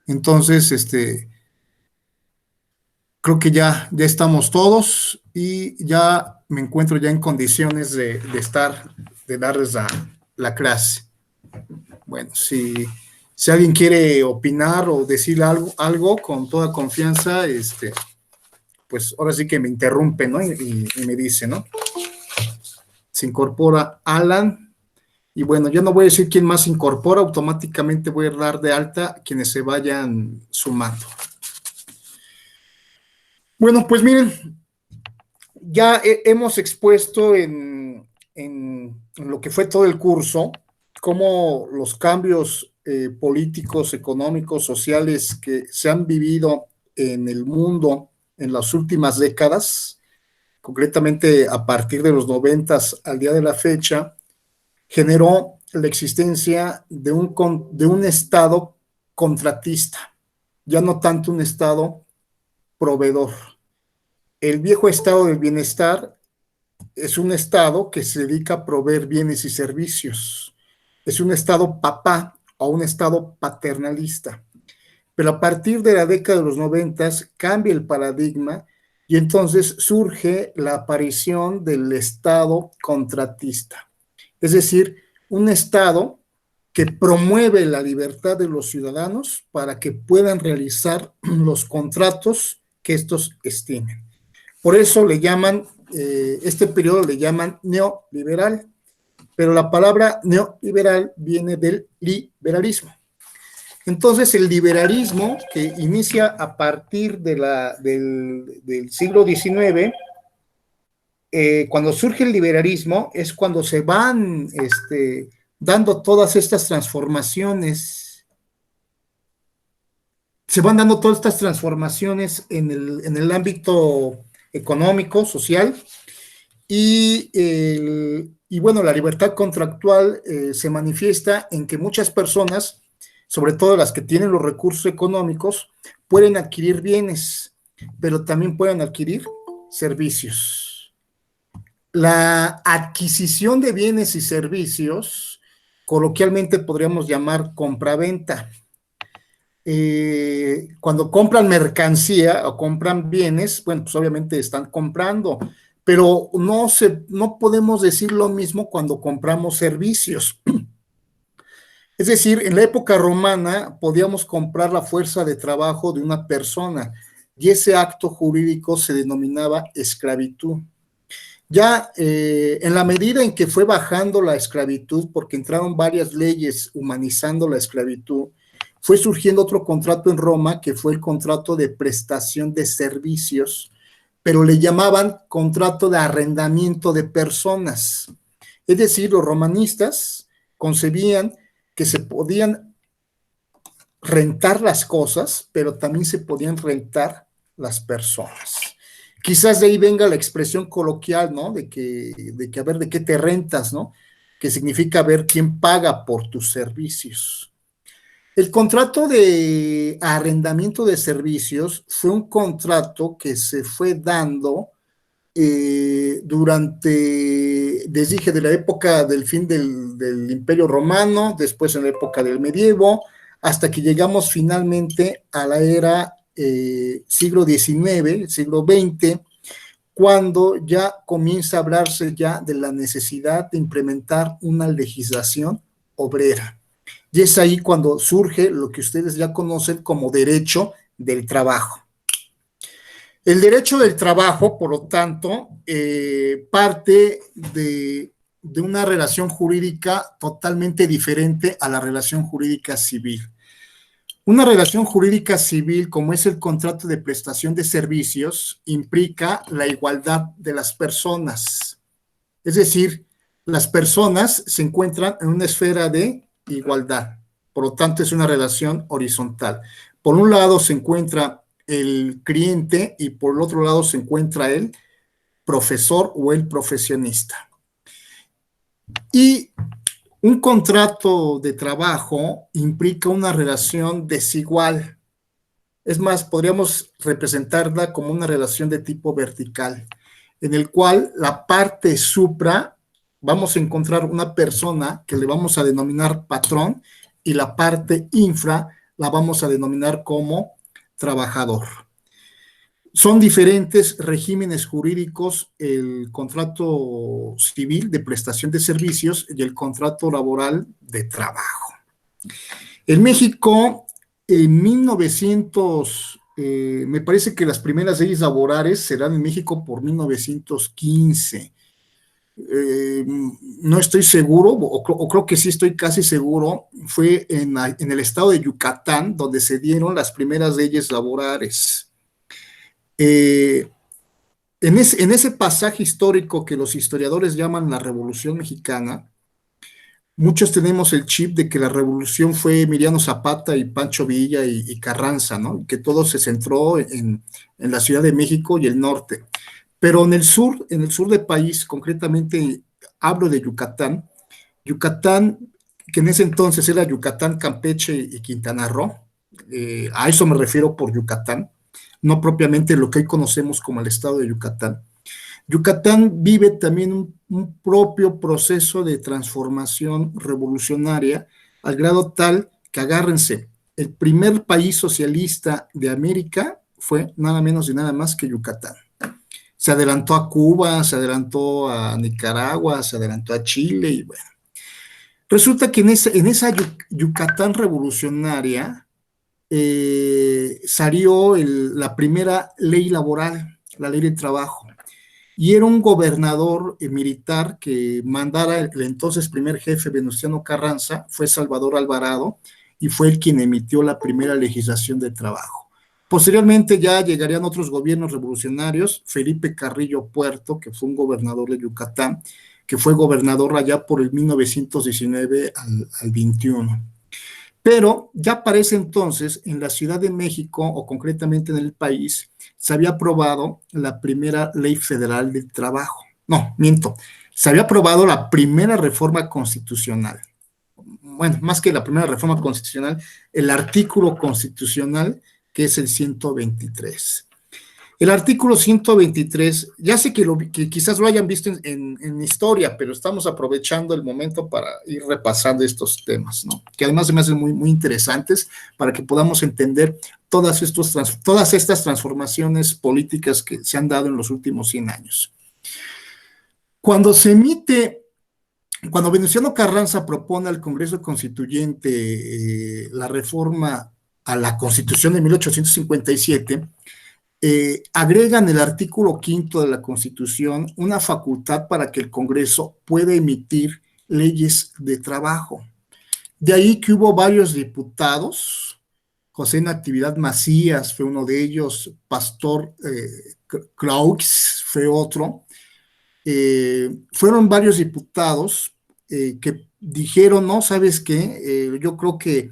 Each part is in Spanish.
Entonces, creo que ya estamos todos y ya me encuentro ya en condiciones de darles la clase. Bueno, si alguien quiere opinar o decir algo con toda confianza, pues ahora sí que me interrumpe, ¿no? Y me dice, ¿no? Se incorpora Alan. Y bueno, yo no voy a decir quién más se incorpora, automáticamente voy a dar de alta a quienes se vayan sumando. Bueno, pues miren, ya hemos expuesto en lo que fue todo el curso, cómo los cambios políticos, económicos, sociales que se han vivido en el mundo en las últimas décadas, concretamente a partir de los 90 al día de la fecha, generó la existencia de un Estado contratista, ya no tanto un Estado proveedor. El viejo estado del bienestar es un estado que se dedica a proveer bienes y servicios. Es un estado papá o un estado paternalista. Pero a partir de la década de los 90 cambia el paradigma y entonces surge la aparición del estado contratista. Es decir, un estado que promueve la libertad de los ciudadanos para que puedan realizar los contratos que estos estimen. Por eso le llaman, este periodo le llaman neoliberal, pero la palabra neoliberal viene del liberalismo. Entonces, el liberalismo, que inicia a partir del siglo XIX, cuando surge el liberalismo, es cuando se van dando todas estas transformaciones, en el ámbito económico, social, y bueno, la libertad contractual se manifiesta en que muchas personas, sobre todo las que tienen los recursos económicos, pueden adquirir bienes, pero también pueden adquirir servicios. La adquisición de bienes y servicios, coloquialmente podríamos llamar compraventa. Cuando compran mercancía o compran bienes, bueno, pues obviamente están comprando, pero no podemos decir lo mismo cuando compramos servicios. Es decir, en la época romana podíamos comprar la fuerza de trabajo de una persona y ese acto jurídico se denominaba esclavitud. Ya en la medida en que fue bajando la esclavitud, porque entraron varias leyes humanizando la esclavitud, fue surgiendo otro contrato en Roma, que fue el contrato de prestación de servicios, pero le llamaban contrato de arrendamiento de personas. Es decir, los romanistas concebían que se podían rentar las cosas, pero también se podían rentar las personas. Quizás de ahí venga la expresión coloquial, ¿no? De que a ver, ¿de qué te rentas, no? Que significa ver quién paga por tus servicios. El contrato de arrendamiento de servicios fue un contrato que se fue dando durante, les dije, de la época del fin del Imperio Romano, después en la época del medievo, hasta que llegamos finalmente a la era siglo XIX, siglo XX, cuando ya comienza a hablarse ya de la necesidad de implementar una legislación obrera. Y es ahí cuando surge lo que ustedes ya conocen como derecho del trabajo. El derecho del trabajo, por lo tanto, parte de una relación jurídica totalmente diferente a la relación jurídica civil. Una relación jurídica civil, como es el contrato de prestación de servicios, implica la igualdad de las personas. Es decir, las personas se encuentran en una esfera de igualdad. Por lo tanto, es una relación horizontal. Por un lado se encuentra el cliente y por el otro lado se encuentra el profesor o el profesionista. Y un contrato de trabajo implica una relación desigual. Es más, podríamos representarla como una relación de tipo vertical, en el cual la parte supra, vamos a encontrar una persona que le vamos a denominar patrón, y la parte infra la vamos a denominar como trabajador. Son diferentes regímenes jurídicos, el contrato civil de prestación de servicios y el contrato laboral de trabajo. En México, en 1900, me parece que las primeras leyes laborales serán en México por 1915. No estoy seguro, o creo que sí estoy casi seguro, fue en el estado de Yucatán donde se dieron las primeras leyes laborales. En ese pasaje histórico que los historiadores llaman la Revolución Mexicana, muchos tenemos el chip de que la revolución fue Emiliano Zapata y Pancho Villa y Carranza, ¿no? Que todo se centró en la Ciudad de México y el norte. Pero en el sur del país, concretamente hablo de Yucatán, Yucatán, que en ese entonces era Yucatán, Campeche y Quintana Roo, a eso me refiero por Yucatán, no propiamente lo que hoy conocemos como el estado de Yucatán. Yucatán vive también un propio proceso de transformación revolucionaria al grado tal que, agárrense, el primer país socialista de América fue nada menos y nada más que Yucatán. Se adelantó a Cuba, se adelantó a Nicaragua, se adelantó a Chile y bueno. Resulta que en esa Yucatán revolucionaria salió la primera ley laboral, la ley de trabajo, y era un gobernador militar que mandara el entonces primer jefe Venustiano Carranza, fue Salvador Alvarado, y fue el quien emitió la primera legislación de trabajo. Posteriormente ya llegarían otros gobiernos revolucionarios, Felipe Carrillo Puerto, que fue un gobernador de Yucatán, que fue gobernador allá por el 1919 al 21. Pero ya para ese entonces, en la Ciudad de México, o concretamente en el país, se había aprobado la primera ley federal del trabajo. No, miento, se había aprobado la primera reforma constitucional. Bueno, más que la primera reforma constitucional, el artículo constitucional, que es el 123. El artículo 123, ya sé que quizás lo hayan visto en historia, pero estamos aprovechando el momento para ir repasando estos temas, ¿no? Que además se me hacen muy, muy interesantes para que podamos entender todas estas transformaciones políticas que se han dado en los últimos 100 años. Cuando Venustiano Carranza propone al Congreso Constituyente la reforma a la Constitución de 1857, agregan el artículo 5 de la Constitución una facultad para que el Congreso pueda emitir leyes de trabajo. De ahí que hubo varios diputados, José Natividad Macías fue uno de ellos, Pastor Craux fue otro, fueron varios diputados que dijeron, no, ¿sabes qué? Yo creo que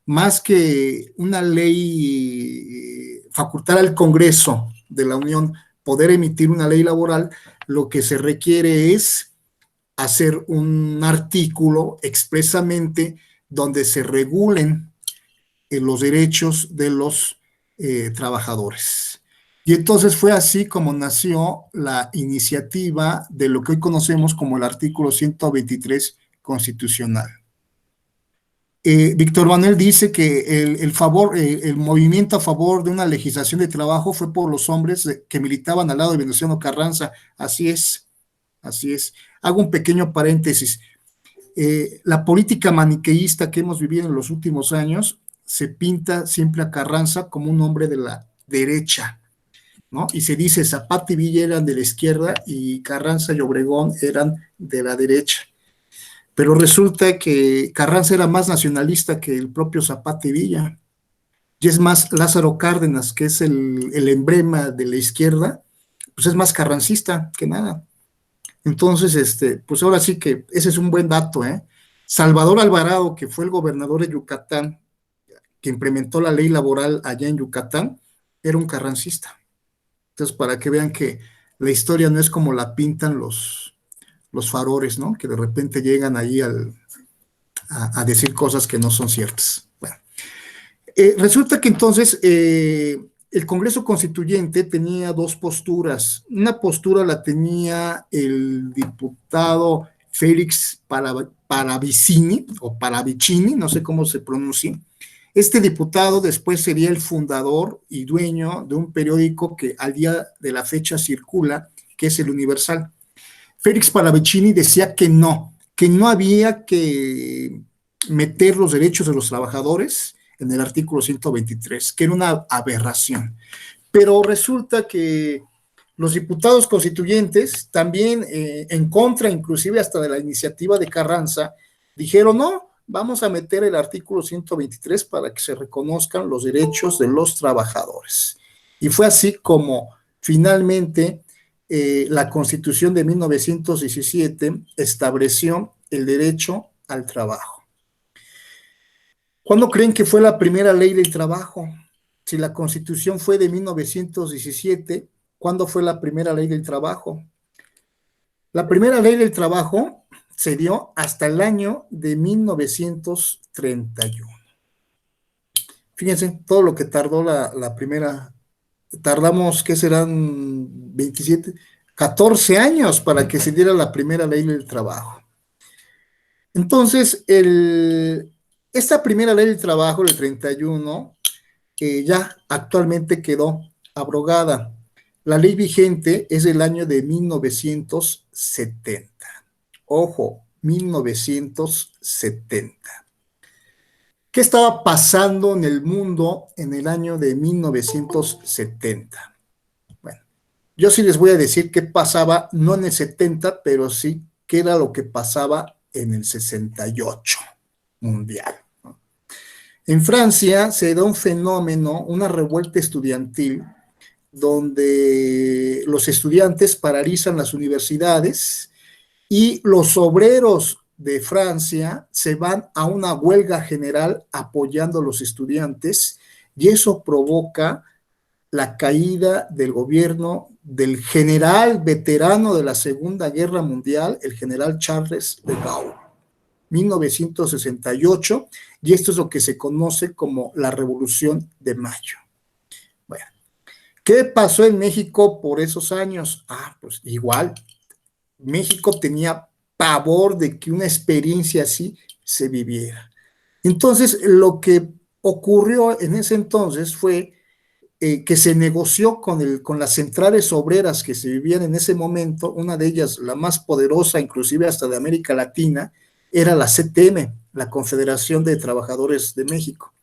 más que una ley facultar al Congreso de la Unión poder emitir una ley laboral, lo que se requiere es hacer un artículo expresamente donde se regulen los derechos de los trabajadores. Y entonces fue así como nació la iniciativa de lo que hoy conocemos como el artículo 123 constitucional. Víctor Manuel dice que el movimiento a favor de una legislación de trabajo fue por los hombres que militaban al lado de Venustiano Carranza. Así es, así es. Hago un pequeño paréntesis. La política maniqueísta que hemos vivido en los últimos años se pinta siempre a Carranza como un hombre de la derecha, ¿no? Y se dice Zapata y Villa eran de la izquierda y Carranza y Obregón eran de la derecha. Pero resulta que Carranza era más nacionalista que el propio Zapata y Villa. Y es más, Lázaro Cárdenas, que es el emblema de la izquierda, pues es más carrancista que nada. Entonces, pues ahora sí que ese es un buen dato, ¿eh? Salvador Alvarado, que fue el gobernador de Yucatán, que implementó la ley laboral allá en Yucatán, era un carrancista. Entonces, para que vean que la historia no es como la pintan los farores, ¿no? Que de repente llegan ahí a decir cosas que no son ciertas. Bueno, resulta que entonces el Congreso Constituyente tenía dos posturas. Una postura la tenía el diputado Félix Paravicini, o Paravicini, no sé cómo se pronuncia. Este diputado después sería el fundador y dueño de un periódico que al día de la fecha circula, que es el Universal. Félix Paravicini decía que no había que meter los derechos de los trabajadores en el artículo 123, que era una aberración. Pero resulta que los diputados constituyentes, también en contra inclusive hasta de la iniciativa de Carranza, dijeron no, vamos a meter el artículo 123 para que se reconozcan los derechos de los trabajadores. Y fue así como finalmente la Constitución de 1917 estableció el derecho al trabajo. ¿Cuándo creen que fue la primera ley del trabajo? Si la Constitución fue de 1917, ¿cuándo fue la primera ley del trabajo? La primera ley del trabajo se dio hasta el año de 1931. Fíjense todo lo que tardó la primera. Tardamos, ¿qué serán? 27, 14 años para que se diera la primera ley del trabajo. Entonces, esta primera ley del trabajo, el 31, ya actualmente quedó abrogada. La ley vigente es del año de 1970. Ojo, 1970. ¿Qué estaba pasando en el mundo en el año de 1970? Bueno, yo sí les voy a decir qué pasaba, no en el 70, pero sí qué era lo que pasaba en el 68 mundial. En Francia se da un fenómeno, una revuelta estudiantil, donde los estudiantes paralizan las universidades y los obreros de Francia se van a una huelga general apoyando a los estudiantes, y eso provoca la caída del gobierno del general veterano de la Segunda Guerra Mundial, el general Charles de Gaulle, 1968, y esto es lo que se conoce como la Revolución de Mayo. Bueno, ¿qué pasó en México por esos años? Pues igual, México tenía pavor de que una experiencia así se viviera. Entonces, lo que ocurrió en ese entonces fue que se negoció con las centrales obreras que se vivían en ese momento. Una de ellas, la más poderosa, inclusive hasta de América Latina, era la CTM, la Confederación de Trabajadores de México.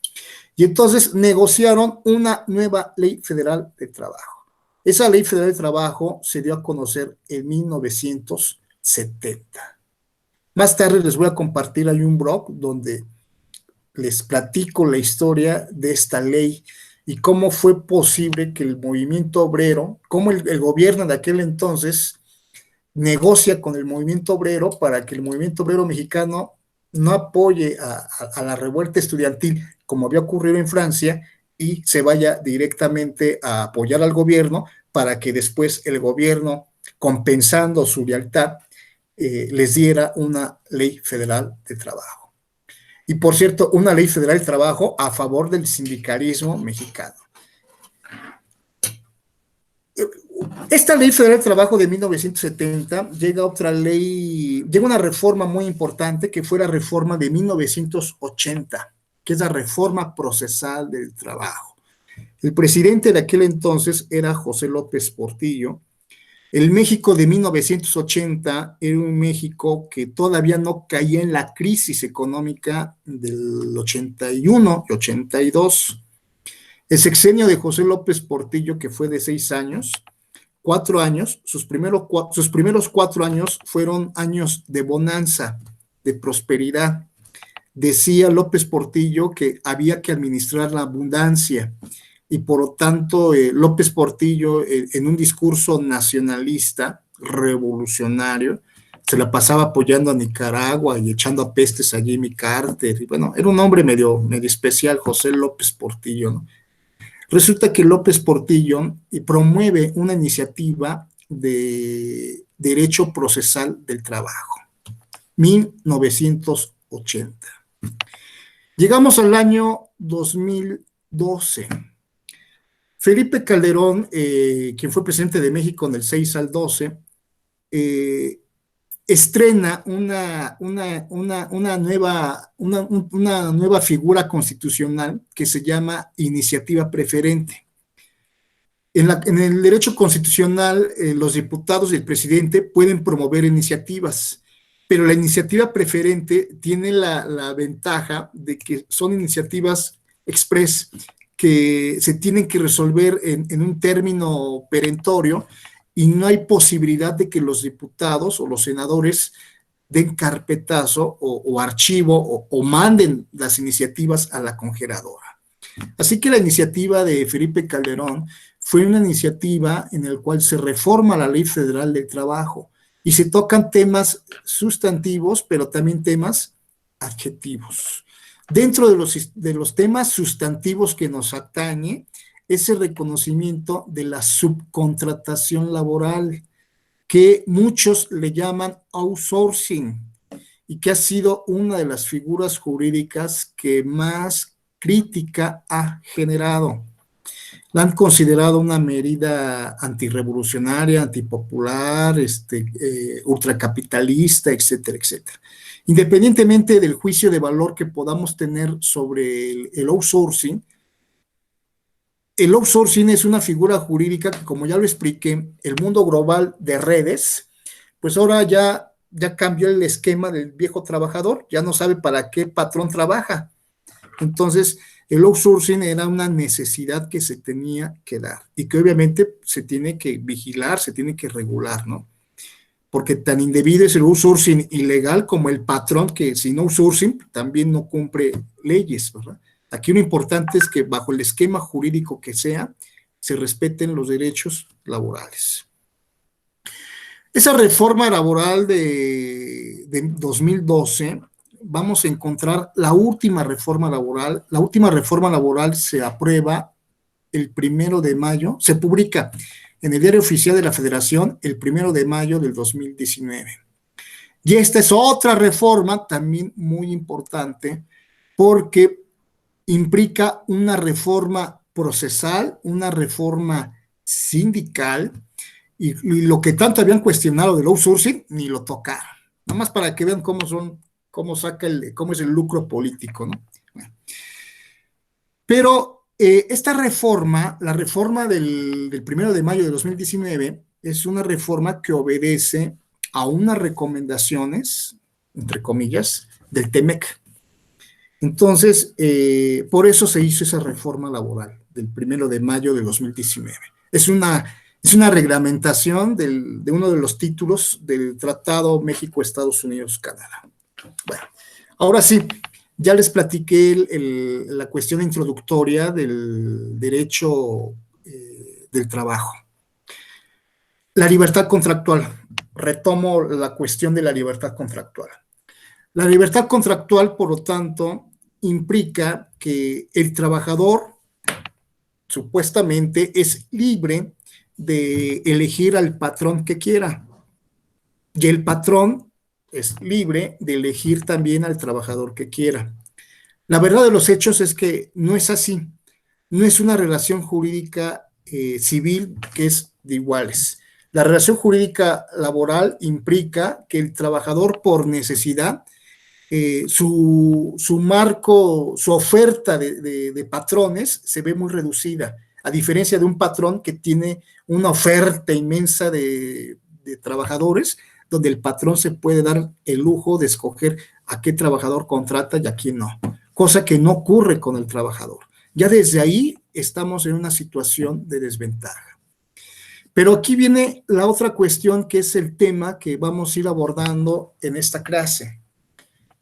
Y entonces negociaron una nueva ley federal de trabajo. Esa ley federal de trabajo se dio a conocer en 1970. Más tarde les voy a compartir ahí un blog donde les platico la historia de esta ley y cómo fue posible que el movimiento obrero, cómo el gobierno de aquel entonces negocia con el movimiento obrero para que el movimiento obrero mexicano no apoye a la revuelta estudiantil como había ocurrido en Francia y se vaya directamente a apoyar al gobierno para que después el gobierno, compensando su lealtad, les diera una ley federal de trabajo. Y por cierto, una ley federal de trabajo a favor del sindicalismo mexicano. Esta ley federal de trabajo de 1970 llega otra ley, llega una reforma muy importante que fue la reforma de 1980, que es la reforma procesal del trabajo. El presidente de aquel entonces era José López Portillo. El México de 1980 era un México que todavía no caía en la crisis económica del 81 y 82. El sexenio de José López Portillo, que fue de 6 años, 4 años, sus primeros 4 años fueron años de bonanza, de prosperidad. Decía López Portillo que había que administrar la abundancia y por lo tanto López Portillo en un discurso nacionalista, revolucionario, se la pasaba apoyando a Nicaragua y echando a pestes a Jimmy Carter. Y bueno, era un hombre medio especial, José López Portillo, ¿no? Resulta que López Portillo promueve una iniciativa de derecho procesal del trabajo, 1980. Llegamos al año 2012. Felipe Calderón, quien fue presidente de México del 6 al 12, estrena una nueva figura constitucional que se llama iniciativa preferente. En el derecho constitucional, los diputados y el presidente pueden promover iniciativas, pero la iniciativa preferente tiene la ventaja de que son iniciativas express que se tienen que resolver en un término perentorio y no hay posibilidad de que los diputados o los senadores den carpetazo o archivo o manden las iniciativas a la congeladora. Así que la iniciativa de Felipe Calderón fue una iniciativa en la cual se reforma la Ley Federal del Trabajo y se tocan temas sustantivos, pero también temas adjetivos. Dentro de los temas sustantivos que nos atañe, es el reconocimiento de la subcontratación laboral, que muchos le llaman outsourcing, y que ha sido una de las figuras jurídicas que más crítica ha generado. La han considerado una medida antirrevolucionaria, antipopular, ultracapitalista, etcétera, etcétera. Independientemente del juicio de valor que podamos tener sobre el outsourcing es una figura jurídica que, como ya lo expliqué, el mundo global de redes, pues ahora ya cambió el esquema del viejo trabajador, ya no sabe para qué patrón trabaja. Entonces, el outsourcing era una necesidad que se tenía que dar y que obviamente se tiene que vigilar, se tiene que regular, ¿no? Porque tan indebido es el outsourcing ilegal como el patrón que sin outsourcing también no cumple leyes, ¿verdad? Aquí lo importante es que bajo el esquema jurídico que sea, se respeten los derechos laborales. Esa reforma laboral de 2012, vamos a encontrar la última reforma laboral. La última reforma laboral se aprueba el 1 de mayo, se publica en el Diario Oficial de la Federación el 1 de mayo del 2019. Y esta es otra reforma también muy importante porque implica una reforma procesal, una reforma sindical, y lo que tanto habían cuestionado del outsourcing, ni lo tocaron. Nada más para que vean cómo es el lucro político, ¿no? Bueno. Pero esta reforma, la reforma del 1 de mayo de 2019, es una reforma que obedece a unas recomendaciones, entre comillas, del TEMEC. Entonces, por eso se hizo esa reforma laboral del 1 de mayo de 2019. Es una reglamentación de uno de los títulos del Tratado México-Estados Unidos-Canadá. Bueno, ahora sí, ya les platiqué la cuestión introductoria del derecho del trabajo. La libertad contractual. Retomo la cuestión de la libertad contractual. La libertad contractual, por lo tanto, implica que el trabajador supuestamente es libre de elegir al patrón que quiera y el patrón es libre de elegir también al trabajador que quiera. La verdad de los hechos es que no es así. No es una relación jurídica civil que es de iguales. La relación jurídica laboral implica que el trabajador por necesidad su marco, su oferta de patrones se ve muy reducida, a diferencia de un patrón que tiene una oferta inmensa de trabajadores, donde el patrón se puede dar el lujo de escoger a qué trabajador contrata y a quién no, cosa que no ocurre con el trabajador. Ya desde ahí estamos en una situación de desventaja. Pero aquí viene la otra cuestión, que es el tema que vamos a ir abordando en esta clase.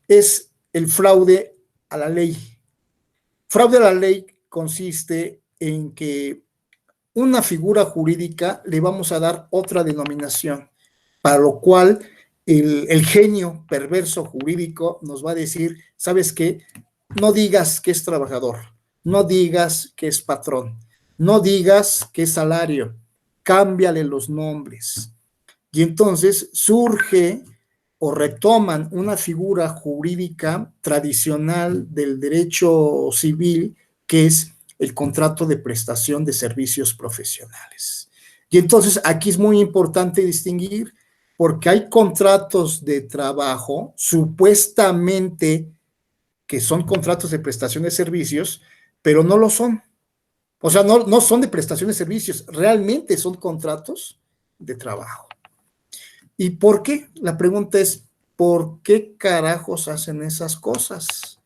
Es el fraude a la ley. Fraude a la ley consiste en que una figura jurídica le vamos a dar otra denominación, para lo cual el genio perverso jurídico nos va a decir, ¿sabes qué? No digas que es trabajador, no digas que es patrón, no digas que es salario, cámbiale los nombres. Y entonces surge o retoman una figura jurídica tradicional del derecho civil, que es el contrato de prestación de servicios profesionales. Y entonces aquí es muy importante distinguir porque hay contratos de trabajo supuestamente que son contratos de prestación de servicios, pero no lo son. O sea, no son de prestación de servicios, realmente son contratos de trabajo. ¿Y por qué? La pregunta es, ¿por qué carajos hacen esas cosas?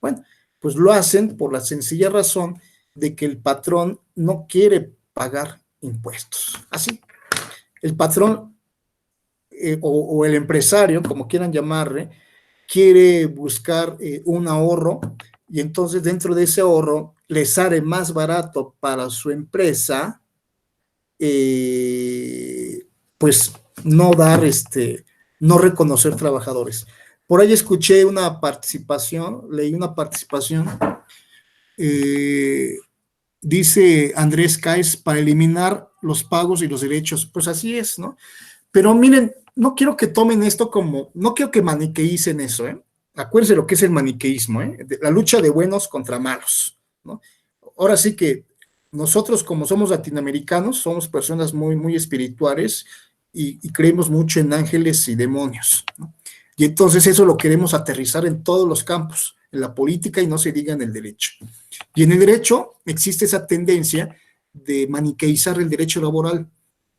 Bueno, pues lo hacen por la sencilla razón de que el patrón no quiere pagar impuestos. Así, el patrón o el empresario, como quieran llamarle, quiere buscar un ahorro y entonces dentro de ese ahorro le sale más barato para su empresa, pues no dar, no reconocer trabajadores. Por ahí escuché una participación, leí una participación, eh, dice Andrés Caes, para eliminar los pagos y los derechos. Pues así es, ¿no? Pero miren, no quiero que tomen esto como, no quiero que maniqueícen eso, ¿eh? Acuérdense lo que es el maniqueísmo, ¿eh? La lucha de buenos contra malos, ¿no? Ahora sí que nosotros, como somos latinoamericanos, somos personas muy, muy espirituales y creemos mucho en ángeles y demonios, ¿no? Y entonces eso lo queremos aterrizar en todos los campos, en la política y no se diga en el derecho. Y en el derecho existe esa tendencia de maniqueizar el derecho laboral,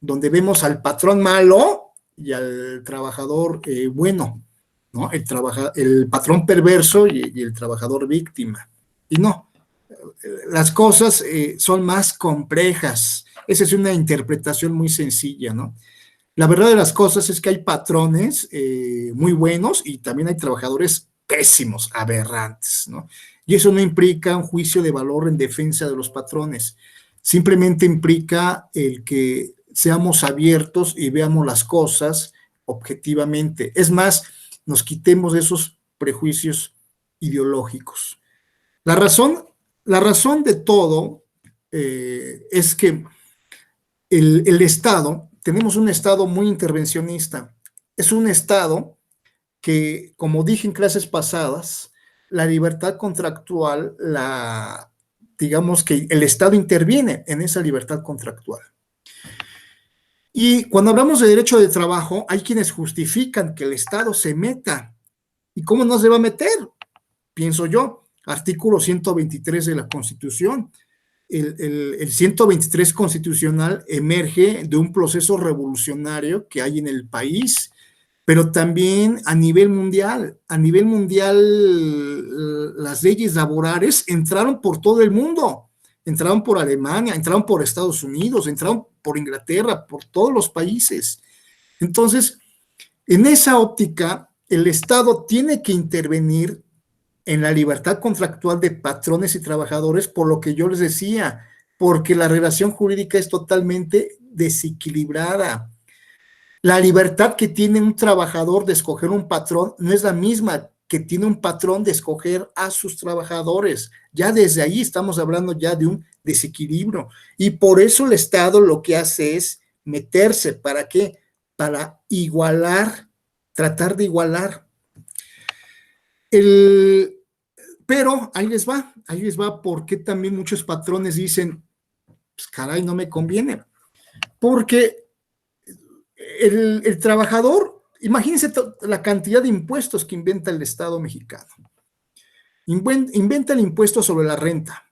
donde vemos al patrón malo y al trabajador bueno, ¿no? El patrón perverso y el trabajador víctima. Y no, las cosas son más complejas. Esa es una interpretación muy sencilla, ¿no? La verdad de las cosas es que hay patrones muy buenos y también hay trabajadores pésimos, aberrantes, ¿no? Y eso no implica un juicio de valor en defensa de los patrones, simplemente implica el que seamos abiertos y veamos las cosas objetivamente. Es más, nos quitemos de esos prejuicios ideológicos. La razón, la razón de todo es que el Estado, tenemos un Estado muy intervencionista. Es un Estado que, como dije en clases pasadas, la libertad contractual, digamos que el Estado interviene en esa libertad contractual. Y cuando hablamos de derecho de trabajo, hay quienes justifican que el Estado se meta. ¿Y cómo no se va a meter? Pienso yo, artículo 123 de la Constitución. El 123 constitucional emerge de un proceso revolucionario que hay en el país, pero también a nivel mundial. A nivel mundial, las leyes laborales entraron por todo el mundo. Entraron por Alemania, entraron por Estados Unidos, entraron por Inglaterra, por todos los países. Entonces, en esa óptica, el Estado tiene que intervenir en la libertad contractual de patrones y trabajadores, por lo que yo les decía, porque la relación jurídica es totalmente desequilibrada. La libertad que tiene un trabajador de escoger un patrón no es la misma que tiene un patrón de escoger a sus trabajadores. Ya desde ahí estamos hablando ya de un desequilibrio. Y por eso el Estado lo que hace es meterse. ¿Para qué? Para igualar, tratar de igualar. Pero ahí les va, porque también muchos patrones dicen, pues caray, no me conviene. Porque el trabajador, imagínense la cantidad de impuestos que inventa el Estado mexicano. Inventa el impuesto sobre la renta.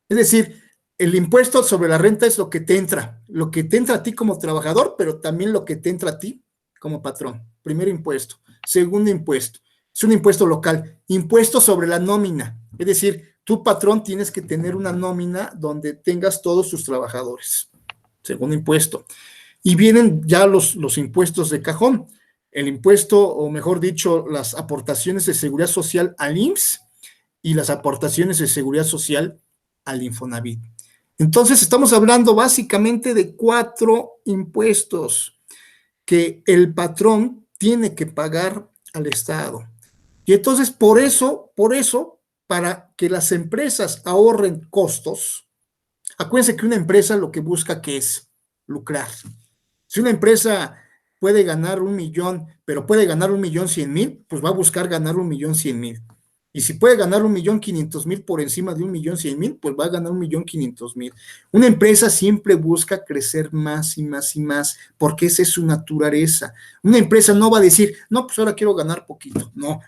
Es decir, el impuesto sobre la renta es lo que te entra a ti como trabajador, pero también lo que te entra a ti como patrón. Primer impuesto. Segundo impuesto. Es un impuesto local. Impuesto sobre la nómina. Es decir, tu patrón tienes que tener una nómina donde tengas todos sus trabajadores. Segundo impuesto. Y vienen ya los impuestos de cajón. El impuesto, o mejor dicho, las aportaciones de seguridad social al IMSS y las aportaciones de seguridad social al Infonavit. Entonces, estamos hablando básicamente de 4 impuestos que el patrón tiene que pagar al Estado. Y entonces, por eso, para que las empresas ahorren costos, acuérdense que una empresa lo que busca que es lucrar. Si una empresa puede ganar 1 millón, pero puede ganar 1,100,000, pues va a buscar ganar 1,100,000. Y si puede ganar 1.500.000 por encima de 1.100.000, pues va a ganar 1.500.000. Una empresa siempre busca crecer más y más y más, porque esa es su naturaleza. Una empresa no va a decir, no, pues ahora quiero ganar poquito. No,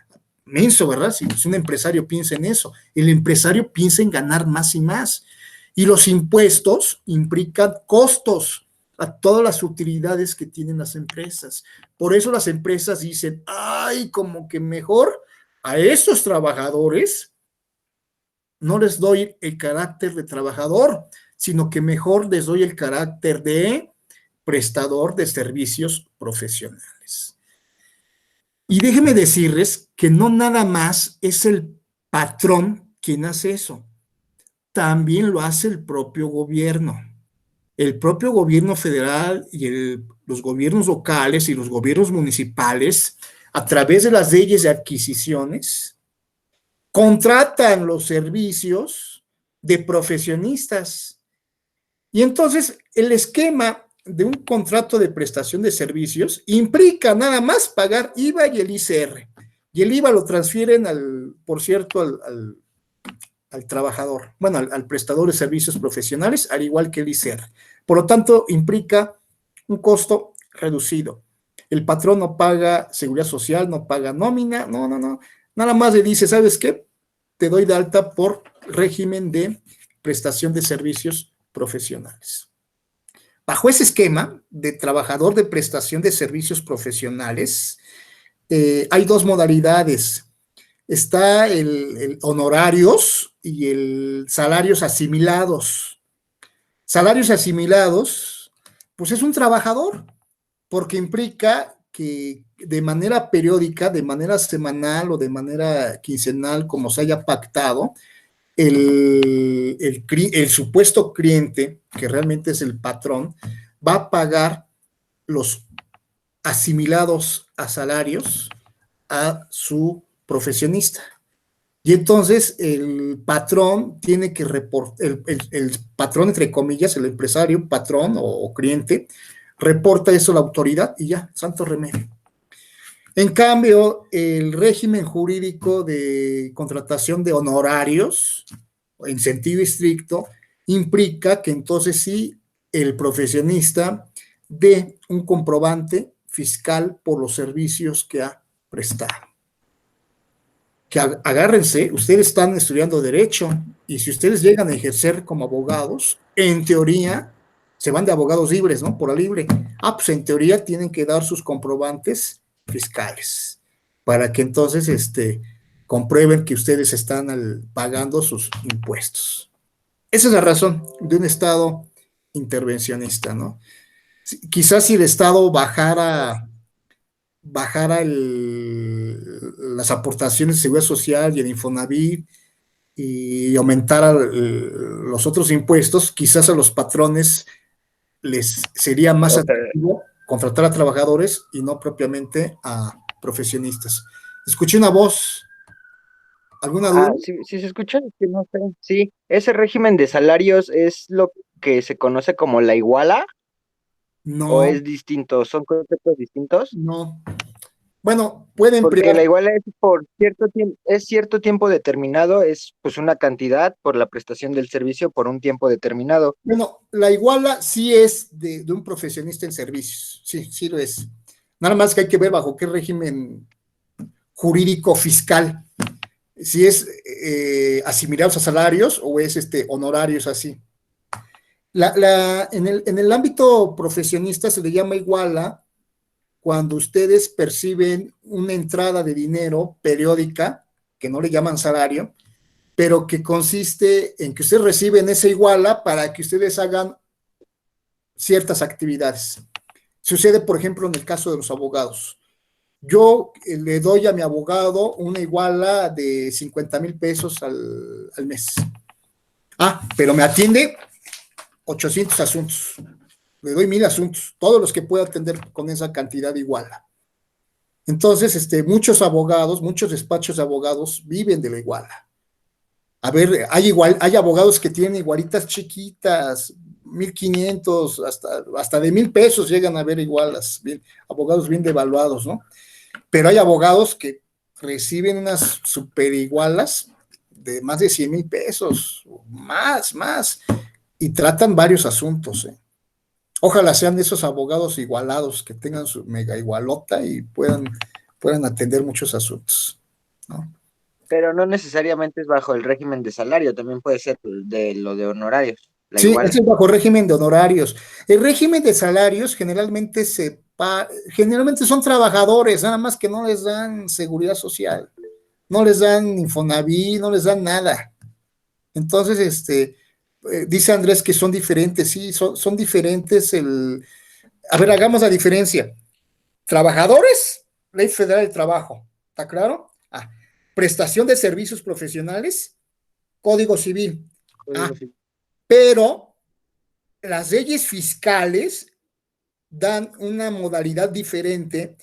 menso, ¿verdad? Si un empresario piensa en eso, el empresario piensa en ganar más y más. Y los impuestos implican costos a todas las utilidades que tienen las empresas. Por eso las empresas dicen, ay, como que mejor a esos trabajadores no les doy el carácter de trabajador, sino que mejor les doy el carácter de prestador de servicios profesionales. Y déjenme decirles que no nada más es el patrón quien hace eso, también lo hace el propio gobierno. El propio gobierno federal y los gobiernos locales y los gobiernos municipales, a través de las leyes de adquisiciones, contratan los servicios de profesionistas. Y entonces el esquema de un contrato de prestación de servicios implica nada más pagar IVA y el ICR. Y el IVA lo transfieren, por cierto, al trabajador, bueno, al prestador de servicios profesionales, al igual que el ICR. Por lo tanto, implica un costo reducido. El patrón no paga seguridad social, no paga nómina, no. Nada más le dice, ¿sabes qué? Te doy de alta por régimen de prestación de servicios profesionales. Bajo ese esquema de trabajador de prestación de servicios profesionales, hay dos modalidades. Está el honorarios y el salarios asimilados. Salarios asimilados, pues es un trabajador, porque implica que de manera periódica, de manera semanal o de manera quincenal, como se haya pactado, el supuesto cliente, que realmente es el patrón, va a pagar los asimilados a salarios a su profesionista. Y entonces el patrón tiene que reportar, el patrón entre comillas, el empresario, patrón o cliente, reporta eso a la autoridad y ya, santo remedio. En cambio, el régimen jurídico de contratación de honorarios, en sentido estricto, implica que entonces sí el profesionista dé un comprobante fiscal por los servicios que ha prestado. Que agárrense, ustedes están estudiando derecho y si ustedes llegan a ejercer como abogados, en teoría se van de abogados libres, ¿no? Por la libre. Pues en teoría tienen que dar sus comprobantes fiscales para que entonces comprueben que ustedes están pagando sus impuestos. Esa es la razón de un Estado intervencionista, ¿no? Quizás si el Estado bajara las aportaciones de seguridad social y el Infonavit y aumentara los otros impuestos, quizás a los patrones les sería más atractivo contratar a trabajadores y no propiamente a profesionistas. Escuché una voz. ¿Alguna duda? Sí, sí se escucha, es que no sé. Sí, ese régimen de salarios es lo que se conoce como la iguala o No, es distinto, son conceptos distintos, no. Bueno, puede porque emplear. la iguala es por cierto tiempo, es cierto tiempo determinado, es pues una cantidad por la prestación del servicio por un tiempo determinado. Bueno, la iguala sí es de un profesionista en servicios. Sí, sí lo es. Nada más que hay que ver bajo qué régimen jurídico fiscal. Si es asimilados a salarios o es honorarios así. En el ámbito profesionista se le llama iguala cuando ustedes perciben una entrada de dinero periódica, que no le llaman salario, pero que consiste en que ustedes reciben esa iguala para que ustedes hagan ciertas actividades. Sucede, por ejemplo, en el caso de los abogados. Yo le doy a mi abogado una iguala de 50,000 pesos al mes. Pero me atiende 800 asuntos. Le doy 1,000 asuntos, todos los que pueda atender con esa cantidad iguala. Entonces, muchos abogados, muchos despachos de abogados viven de la iguala. A ver, hay abogados que tienen igualitas chiquitas, 1,500, hasta de 1,000 pesos llegan a ver igualas, bien, abogados bien devaluados, ¿no? Pero hay abogados que reciben unas super igualas de más de 100,000 pesos, más, y tratan varios asuntos. Ojalá sean de esos abogados igualados que tengan su mega igualota y puedan atender muchos asuntos, ¿no? Pero no necesariamente es bajo el régimen de salario, también puede ser de lo de honorarios, la Sí, es iguala. el bajo régimen de honorarios. El régimen de salarios generalmente son trabajadores, nada más que no les dan seguridad social, no les dan Infonavit, no les dan nada. Entonces, dice Andrés que son diferentes, sí, son diferentes. A ver, hagamos la diferencia. Trabajadores, Ley Federal del Trabajo, ¿está claro? Prestación de servicios profesionales, Código Civil. Pero las leyes fiscales dan una modalidad diferente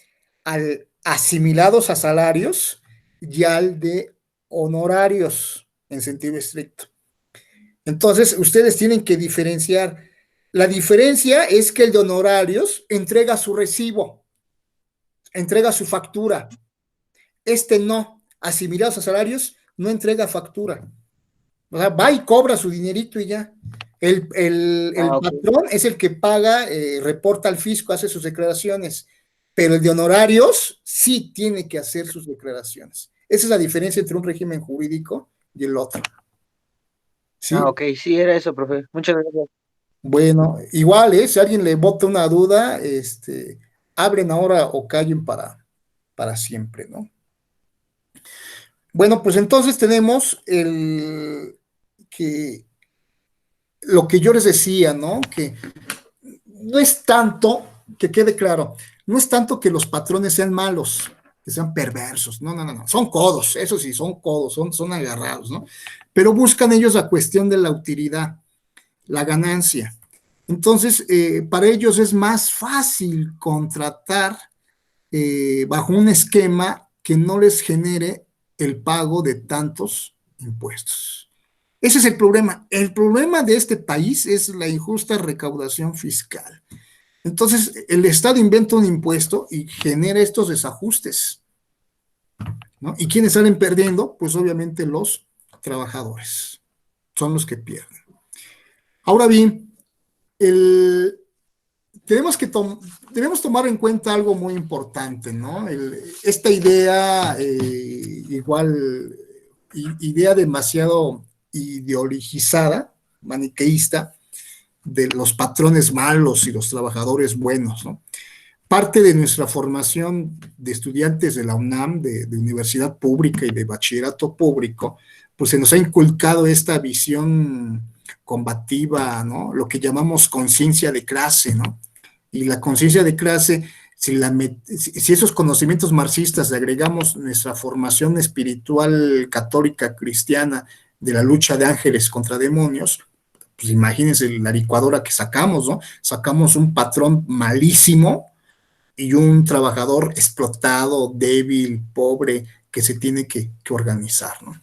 al asimilados a salarios y al de honorarios en sentido estricto. Entonces, ustedes tienen que diferenciar. La diferencia es que el de honorarios entrega su recibo, entrega su factura. No, asimilados a salarios, no entrega factura. O sea, va y cobra su dinerito y ya. El Okay. patrón es el que paga, reporta al fisco, hace sus declaraciones, pero el de honorarios sí tiene que hacer sus declaraciones. Esa es la diferencia entre un régimen jurídico y el otro. ¿Sí? Ok, sí, era eso, profe. Muchas gracias. Bueno, igual, si alguien le bota una duda, hablen ahora o callen para siempre, ¿no? Bueno, pues entonces tenemos lo que yo les decía, ¿no? Que no es tanto, que quede claro, no es tanto que los patrones sean malos, que sean perversos, no, son codos, eso sí, son codos, son agarrados, ¿no? Pero buscan ellos la cuestión de la utilidad, la ganancia. Entonces, para ellos es más fácil contratar bajo un esquema que no les genere el pago de tantos impuestos. Ese es el problema. El problema de este país es la injusta recaudación fiscal. Entonces, el Estado inventa un impuesto y genera estos desajustes, ¿no? ¿Y quiénes salen perdiendo? Pues obviamente los trabajadores son los que pierden. Ahora bien, el, debemos tomar en cuenta algo muy importante, ¿no? Esta idea, idea demasiado ideologizada, maniqueísta, de los patrones malos y los trabajadores buenos, ¿no? Parte de nuestra formación de estudiantes de la UNAM, de universidad pública y de bachillerato público, pues se nos ha inculcado esta visión combativa, ¿no? Lo que llamamos conciencia de clase, ¿no? Y la conciencia de clase, si esos conocimientos marxistas le agregamos nuestra formación espiritual católica cristiana de la lucha de ángeles contra demonios, pues imagínense la licuadora que sacamos, ¿no? Sacamos un patrón malísimo y un trabajador explotado, débil, pobre, que se tiene que organizar, ¿no?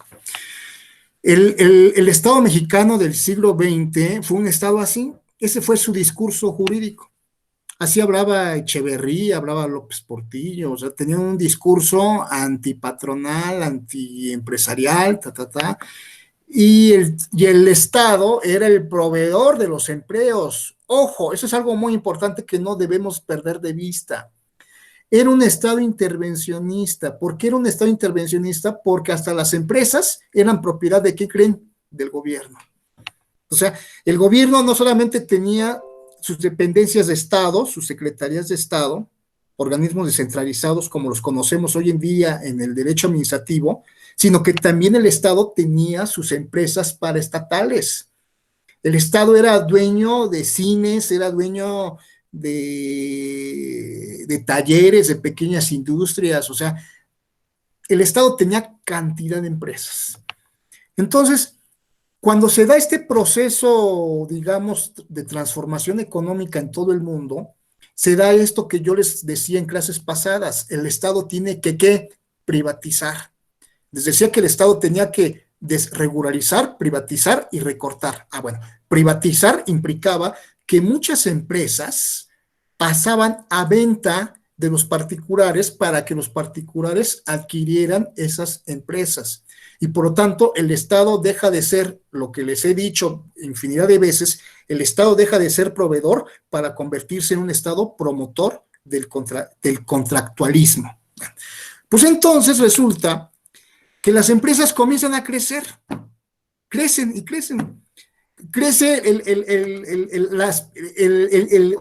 El Estado mexicano del siglo XX fue un Estado así, ese fue su discurso jurídico. Así hablaba Echeverría, hablaba López Portillo, o sea, tenían un discurso antipatronal, antiempresarial, y el Estado era el proveedor de los empleos. Ojo, eso es algo muy importante que no debemos perder de vista. Era un Estado intervencionista. ¿Por qué era un Estado intervencionista? Porque hasta las empresas eran propiedad de, ¿qué creen? Del gobierno. O sea, el gobierno no solamente tenía sus dependencias de Estado, sus secretarías de Estado, organismos descentralizados como los conocemos hoy en día en el derecho administrativo, sino que también el Estado tenía sus empresas paraestatales. El Estado era dueño de cines, era dueño de talleres, de pequeñas industrias, o sea, el Estado tenía cantidad de empresas. Entonces, cuando se da este proceso, digamos, de transformación económica en todo el mundo, se da esto que yo les decía en clases pasadas, el Estado tiene que privatizar. Les decía que el Estado tenía que desregularizar, privatizar y recortar. Bueno, privatizar implicaba que muchas empresas pasaban a venta de los particulares para que los particulares adquirieran esas empresas. Y por lo tanto, el Estado deja de ser, lo que les he dicho infinidad de veces, el Estado deja de ser proveedor para convertirse en un Estado promotor del contractualismo. Pues entonces resulta que las empresas comienzan a crecer, crecen y crecen. Crece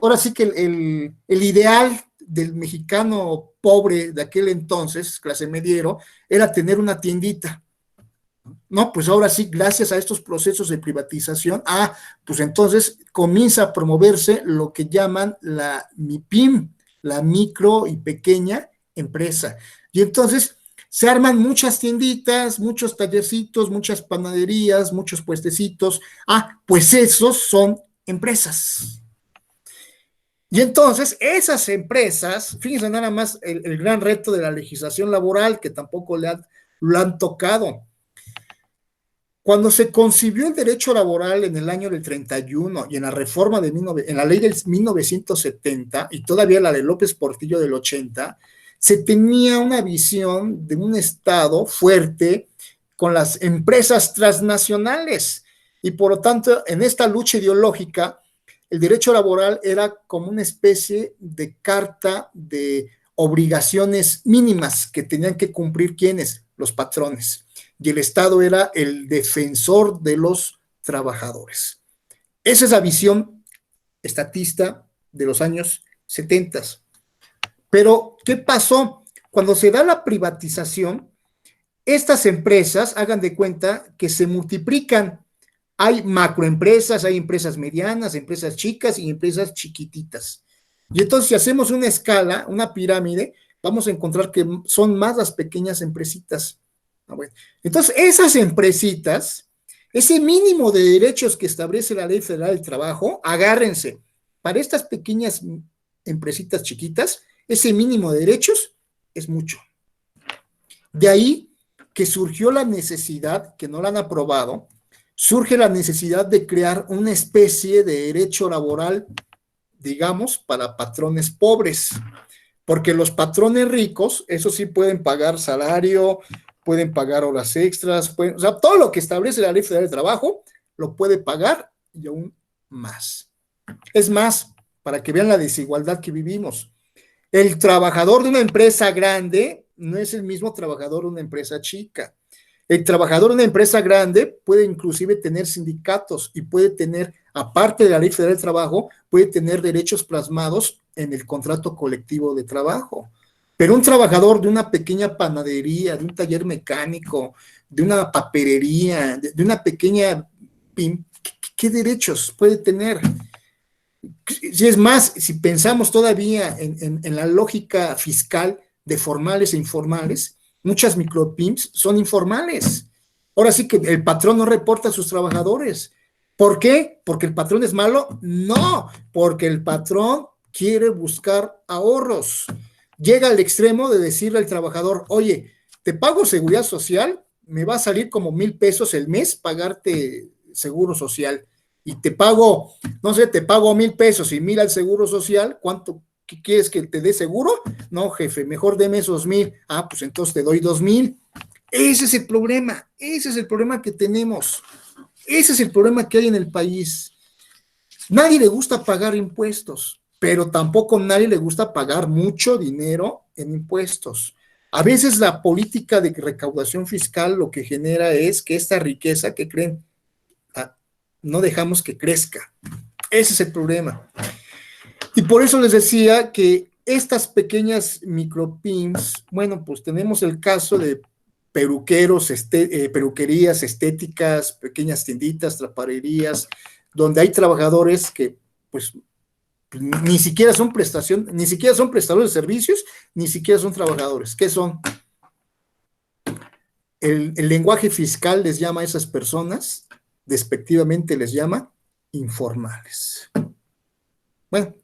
ahora sí que el ideal del mexicano pobre de aquel entonces, clase mediero, era tener una tiendita. No, pues ahora sí, gracias a estos procesos de privatización, pues entonces comienza a promoverse lo que llaman la MIPIM, la micro y pequeña empresa. Y entonces se arman muchas tienditas, muchos tallercitos, muchas panaderías, muchos puestecitos. Pues esos son empresas. Y entonces esas empresas, fíjense nada más el gran reto de la legislación laboral que tampoco lo han tocado. Cuando se concibió el derecho laboral en el año del 31 y en la reforma en la ley del 1970 y todavía la de López Portillo del 80, se tenía una visión de un Estado fuerte con las empresas transnacionales y por lo tanto en esta lucha ideológica el derecho laboral era como una especie de carta de obligaciones mínimas que tenían que cumplir ¿quiénes? Los patrones. Y el Estado era el defensor de los trabajadores. Esa es la visión estatista de los años 70. Pero, ¿qué pasó? Cuando se da la privatización, estas empresas, hagan de cuenta que se multiplican. Hay macroempresas, hay empresas medianas, empresas chicas y empresas chiquititas. Y entonces, si hacemos una escala, una pirámide, vamos a encontrar que son más las pequeñas empresitas. Bueno, entonces, esas empresitas, ese mínimo de derechos que establece la Ley Federal del Trabajo, agárrense, para estas pequeñas empresitas chiquitas, ese mínimo de derechos es mucho. De ahí que surgió la necesidad, que no la han aprobado, surge la necesidad de crear una especie de derecho laboral, digamos, para patrones pobres, porque los patrones ricos, eso sí pueden pagar salario, pueden pagar horas extras, o sea, todo lo que establece la Ley Federal de Trabajo lo puede pagar y aún más. Es más, para que vean la desigualdad que vivimos, el trabajador de una empresa grande no es el mismo trabajador de una empresa chica. El trabajador de una empresa grande puede inclusive tener sindicatos y puede tener, aparte de la Ley Federal del Trabajo, puede tener derechos plasmados en el contrato colectivo de trabajo. Pero un trabajador de una pequeña panadería, de un taller mecánico, de una papelería, de una pequeña PYME, ¿qué derechos puede tener? Si es más, si pensamos todavía en la lógica fiscal de formales e informales, muchas micropymes son informales. Ahora sí que el patrón no reporta a sus trabajadores. ¿Por qué? ¿Porque el patrón es malo? No, porque el patrón quiere buscar ahorros. Llega al extremo de decirle al trabajador, oye, te pago seguridad social, me va a salir como 1,000 pesos el mes pagarte seguro social. Y te pago, no sé, te pago 1,000 pesos y 1,000 al seguro social, ¿cuánto quieres que te dé seguro? No, jefe, mejor deme esos 1,000. Pues entonces te doy 2,000. Ese es el problema que tenemos. Ese es el problema que hay en el país. Nadie le gusta pagar impuestos, pero tampoco a nadie le gusta pagar mucho dinero en impuestos. A veces la política de recaudación fiscal lo que genera es que esta riqueza que creen, no dejamos que crezca. Ese es el problema. Y por eso les decía que estas pequeñas micropymes, bueno, pues tenemos el caso de peluqueros, peluquerías estéticas, pequeñas tienditas, traparerías, donde hay trabajadores que, pues, ni siquiera son ni siquiera son prestadores de servicios, ni siquiera son trabajadores. ¿Qué son? El lenguaje fiscal les llama a esas personas, despectivamente les llama informales. Bueno,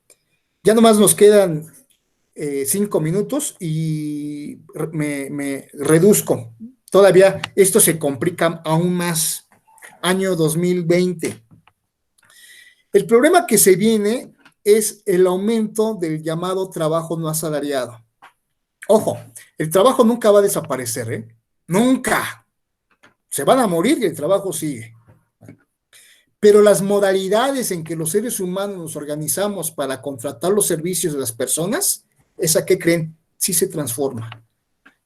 ya nomás nos quedan 5 minutos y me reduzco. Todavía esto se complica aún más. Año 2020. El problema que se viene es el aumento del llamado trabajo no asalariado. Ojo, el trabajo nunca va a desaparecer, ¿eh? Nunca. Se van a morir y el trabajo sigue. Pero las modalidades en que los seres humanos nos organizamos para contratar los servicios de las personas, ¿esa qué creen? Sí se transforma.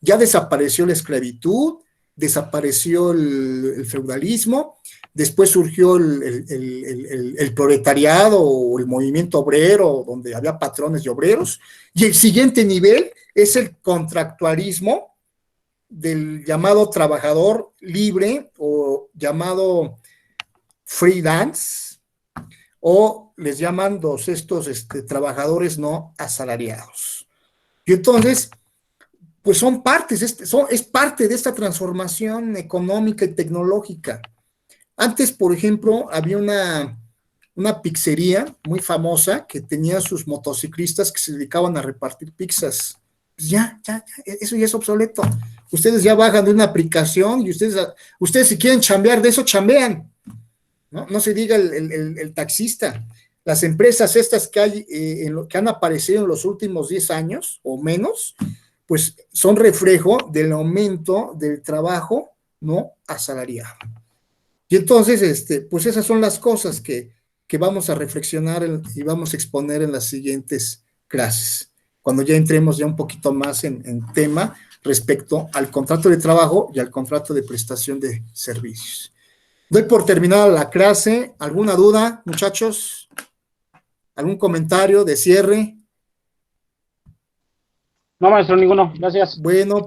Ya desapareció la esclavitud, desapareció el feudalismo, después surgió el proletariado o el movimiento obrero, donde había patrones y obreros, y el siguiente nivel es el contractualismo del llamado trabajador libre o llamado freelance, o les llaman estos trabajadores no asalariados. Y entonces, pues son partes, es parte de esta transformación económica y tecnológica. Antes, por ejemplo, había una pizzería muy famosa que tenía sus motociclistas que se dedicaban a repartir pizzas. Pues ya, eso ya es obsoleto. Ustedes ya bajan de una aplicación y ustedes si quieren chambear de eso, chambean. No se diga el taxista. Las empresas estas que hay, que han aparecido en los últimos 10 años o menos, pues son reflejo del aumento del trabajo no asalariado. Y entonces, pues esas son las cosas que vamos a reflexionar y vamos a exponer en las siguientes clases, cuando ya entremos ya un poquito más en tema respecto al contrato de trabajo y al contrato de prestación de servicios. Doy por terminada la clase. ¿Alguna duda, muchachos? ¿Algún comentario de cierre? No, maestro, ninguno. Gracias. Bueno,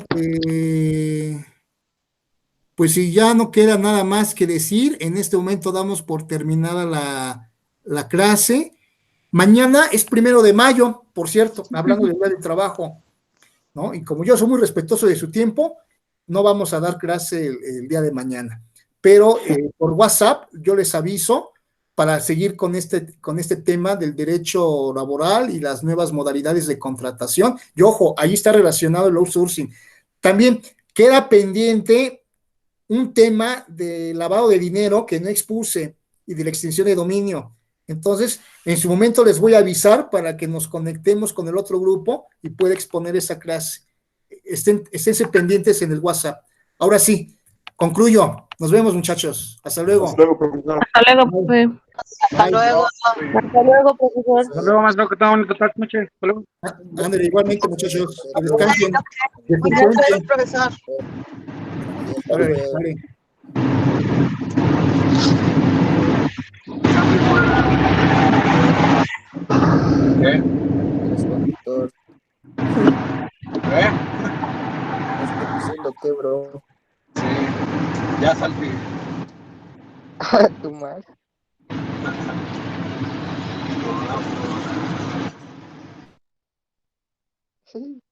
pues si ya no queda nada más que decir, en este momento damos por terminada la clase. Mañana es 1 de mayo, por cierto, hablando del día del trabajo, ¿no? Y como yo soy muy respetuoso de su tiempo, no vamos a dar clase el día de mañana. Pero por WhatsApp yo les aviso para seguir con este tema del derecho laboral y las nuevas modalidades de contratación. Y ojo, ahí está relacionado el outsourcing. También queda pendiente un tema de lavado de dinero que no expuse y de la extinción de dominio. Entonces, en su momento les voy a avisar para que nos conectemos con el otro grupo y pueda exponer esa clase. Esténse pendientes en el WhatsApp. Ahora sí, concluyo. Nos vemos, muchachos. Hasta luego. Hasta luego, profesor. Hasta luego, profe. Hasta luego. Hasta luego, profesor. Hasta luego, maestro. Que tengan bonita tarde, noche. Hasta luego. Ándale, igualmente, muchachos. Que descansen. Buenas tardes, profesor. Órale, vale. ¿Qué? Doctor, ¿Qué? estoy diciendo que, bro. Sí, ya salí. Tu madre. Sí.